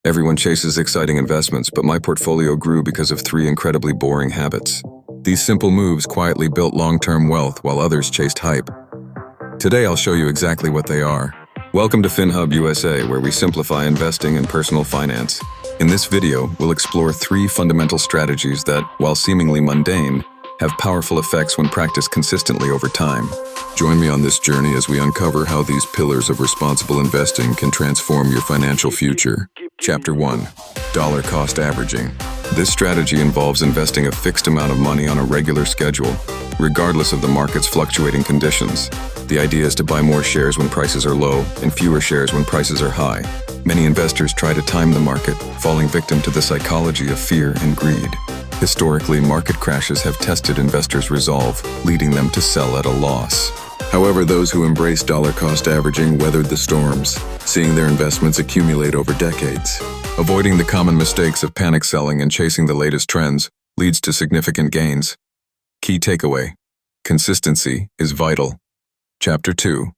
Everyone chases exciting investments, but my portfolio grew because of three incredibly boring habits. These simple moves quietly built long-term wealth while others chased hype. Today I'll show you exactly what they are. Welcome to FinHub USA, where we simplify investing and personal finance. In this video, we'll explore three fundamental strategies that, while seemingly mundane, have powerful effects when practiced consistently over time. Join me on this journey as we uncover how these pillars of responsible investing can transform your financial future. Chapter 1. Dollar Cost Averaging. This strategy involves investing a fixed amount of money on a regular schedule, regardless of the market's fluctuating conditions. The idea is to buy more shares when prices are low and fewer shares when prices are high. Many investors try to time the market, falling victim to the psychology of fear and greed. Historically, market crashes have tested investors' resolve, leading them to sell at a loss. However, those who embrace dollar cost averaging weathered the storms, seeing their investments accumulate over decades. Avoiding the common mistakes of panic selling and chasing the latest trends leads to significant gains. Key takeaway: consistency is vital. Chapter 2.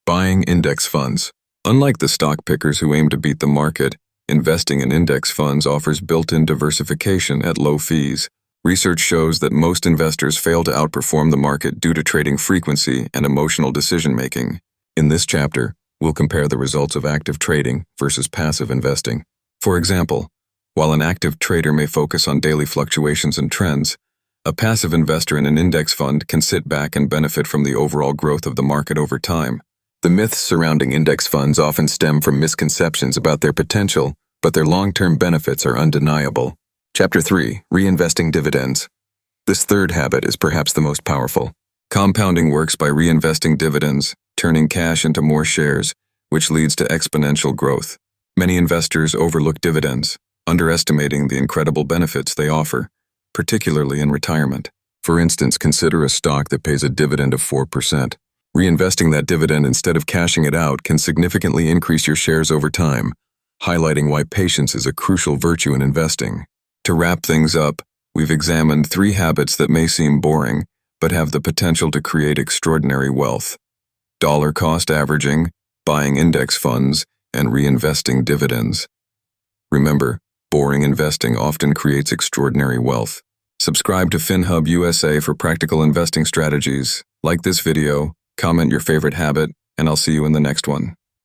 Buying index funds. Unlike the stock pickers who aim to beat the market, investing in index funds offers built-in diversification at low fees. Research shows that most investors fail to outperform the market due to trading frequency and emotional decision-making. In this chapter, we'll compare the results of active trading versus passive investing. For example, while an active trader may focus on daily fluctuations and trends, a passive investor in an index fund can sit back and benefit from the overall growth of the market over time. The myths surrounding index funds often stem from misconceptions about their potential, but their long-term benefits are undeniable. Chapter 3. Reinvesting dividends. This third habit is perhaps the most powerful. Compounding works by reinvesting dividends, turning cash into more shares, which leads to exponential growth. Many investors overlook dividends, underestimating the incredible benefits they offer, particularly in retirement. For instance, consider a stock that pays a dividend of 4%. Reinvesting that dividend instead of cashing it out can significantly increase your shares over time, highlighting why patience is a crucial virtue in investing. To wrap things up, we've examined three habits that may seem boring, but have the potential to create extraordinary wealth: dollar cost averaging, buying index funds, and reinvesting dividends. Remember, boring investing often creates extraordinary wealth. Subscribe to FinHub USA for practical investing strategies. Like this video, comment your favorite habit, and I'll see you in the next one.